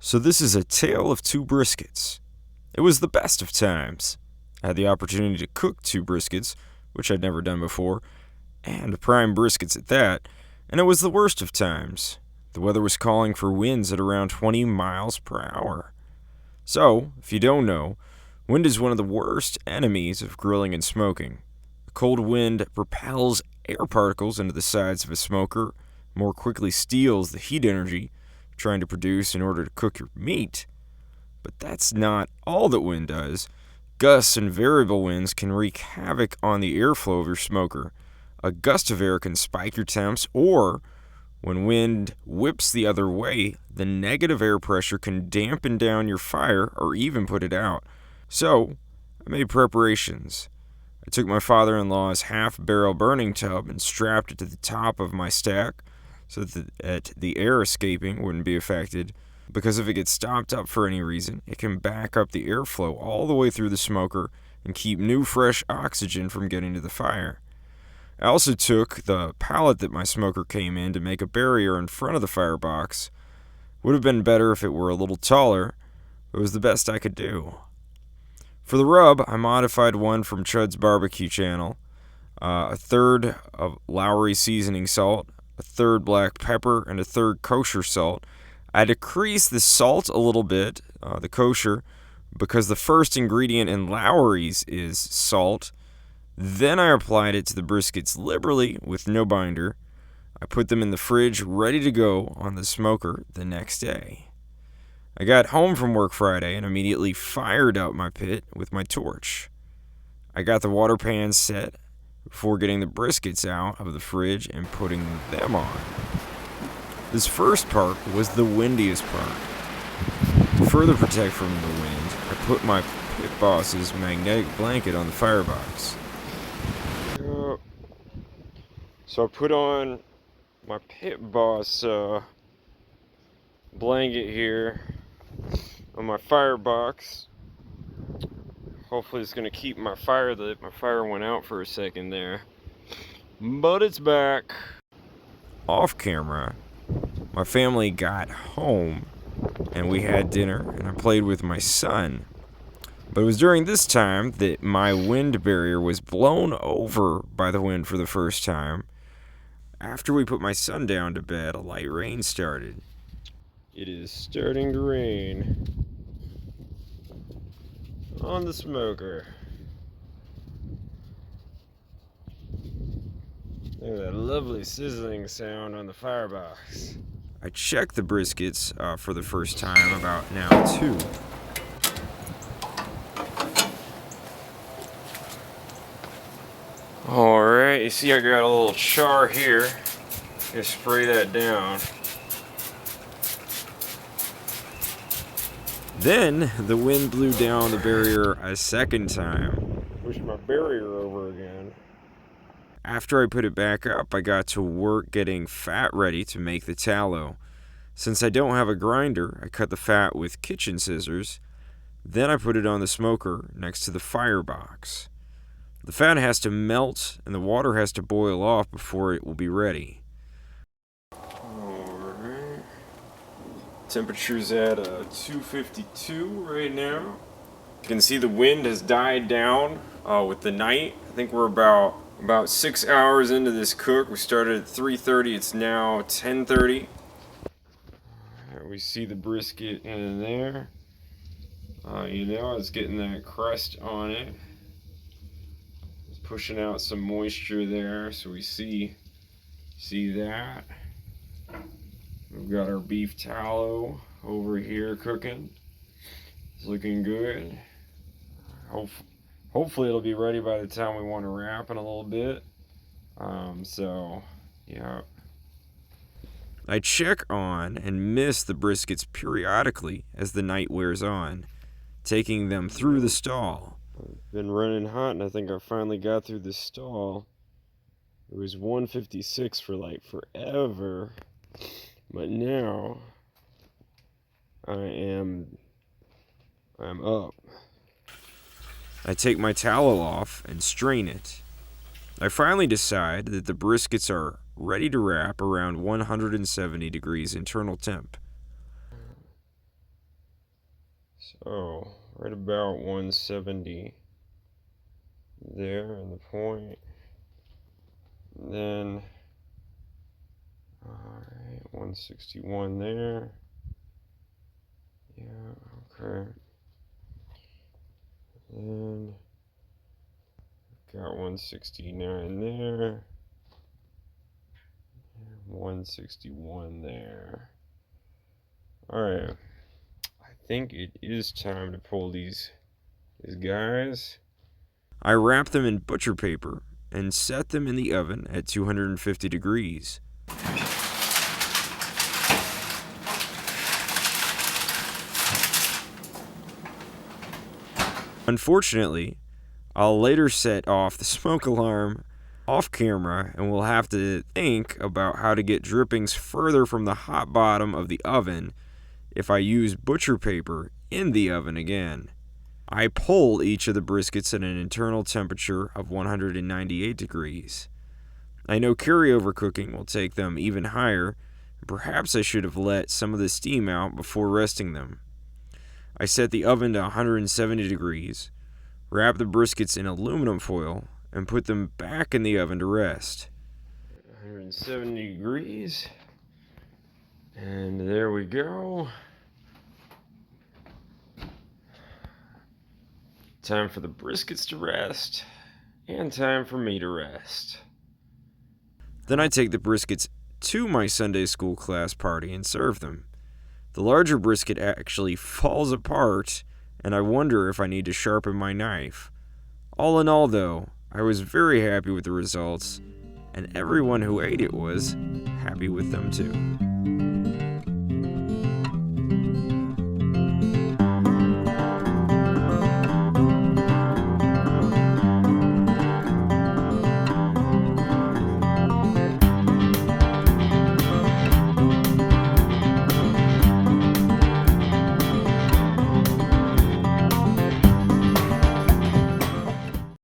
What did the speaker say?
So this is a tale of two briskets. It was the best of times. I had the opportunity to cook two briskets, which I'd never done before, and prime briskets at that, and it was the worst of times. The weather was calling for winds at around 20 miles per hour. So, if you don't know, wind is one of the worst enemies of grilling and smoking. A cold wind propels air particles into the sides of a smoker, more quickly steals the heat energy trying to produce in order to cook your meat. But that's not all that wind does. Gusts and variable winds can wreak havoc on the airflow of your smoker. A gust of air can spike your temps, or when wind whips the other way, the negative air pressure can dampen down your fire or even put it out. So, I made preparations. I took my father-in-law's half-barrel burning tub and strapped it to the top of my stack so that the air escaping wouldn't be affected, because if it gets stopped up for any reason, it can back up the airflow all the way through the smoker and keep new fresh oxygen from getting to the fire. I also took the pallet that my smoker came in to make a barrier in front of the firebox. Would have been better if it were a little taller, but it was the best I could do. For the rub, I modified one from Chud's Barbecue channel, a third of Lowry seasoning salt, a third black pepper, and a third kosher salt. I decreased the salt a little bit, the kosher, because the first ingredient in Lowry's is salt. Then I applied it to the briskets liberally with no binder. I put them in the fridge ready to go on the smoker the next day. I got home from work Friday and immediately fired out my pit with my torch. I got the water pan set before getting the briskets out of the fridge and putting them on. This first part was the windiest part. To further protect from the wind, I put my pit boss's magnetic blanket on the firebox. So I put on my pit boss blanket here on my firebox. Hopefully it's going to keep my fire lit. My fire went out for a second there, but it's back. Off camera, my family got home and we had dinner and I played with my son. But it was during this time that my wind barrier was blown over by the wind for the first time. After we put my son down to bed, a light rain started. It is starting to rain on the smoker. Look at that lovely sizzling sound on the firebox. I checked the briskets for the first time about now 2. Alright, you see I got a little char here. Just spray that down. Then the wind blew down the barrier a second time. Push my barrier over again. After I put it back up, I got to work getting fat ready to make the tallow. Since I don't have a grinder, I cut the fat with kitchen scissors. Then I put it on the smoker next to the firebox. The fat has to melt and the water has to boil off before it will be ready. Alright. Temperature's at 252 right now. You can see the wind has died down with the night. I think we're about 6 hours into this cook. We started at 3:30. It's now 10:30. We see the brisket in there. It's getting that crust on it. It's pushing out some moisture there, so we see that. We've got our beef tallow over here cooking. It's looking good. Hopefully it'll be ready by the time we want to wrap in a little bit. Yeah. I check on and miss the briskets periodically as the night wears on, taking them through the stall. I've been running hot and I think I finally got through the stall. It was 156 for like forever, but now I'm up. I take my tallow off and strain it. I finally decide that the briskets are ready to wrap around 170 degrees internal temp. So, right about 170 there in the point. Then, alright, 161 there. Yeah, okay. Then, got 169 there. 161 there. Alright. I think it is time to pull these guys. I wrap them in butcher paper and set them in the oven at 250 degrees. Unfortunately, I'll later set off the smoke alarm off camera and we'll have to think about how to get drippings further from the hot bottom of the oven if I use butcher paper in the oven again. I pull each of the briskets at an internal temperature of 198 degrees. I know carryover cooking will take them even higher, and perhaps I should have let some of the steam out before resting them. I set the oven to 170 degrees, wrap the briskets in aluminum foil, and put them back in the oven to rest. 170 degrees, and there we go. Time for the briskets to rest, and time for me to rest. Then I take the briskets to my Sunday school class party and serve them. The larger brisket actually falls apart, and I wonder if I need to sharpen my knife. All in all, though, I was very happy with the results, and everyone who ate it was happy with them too.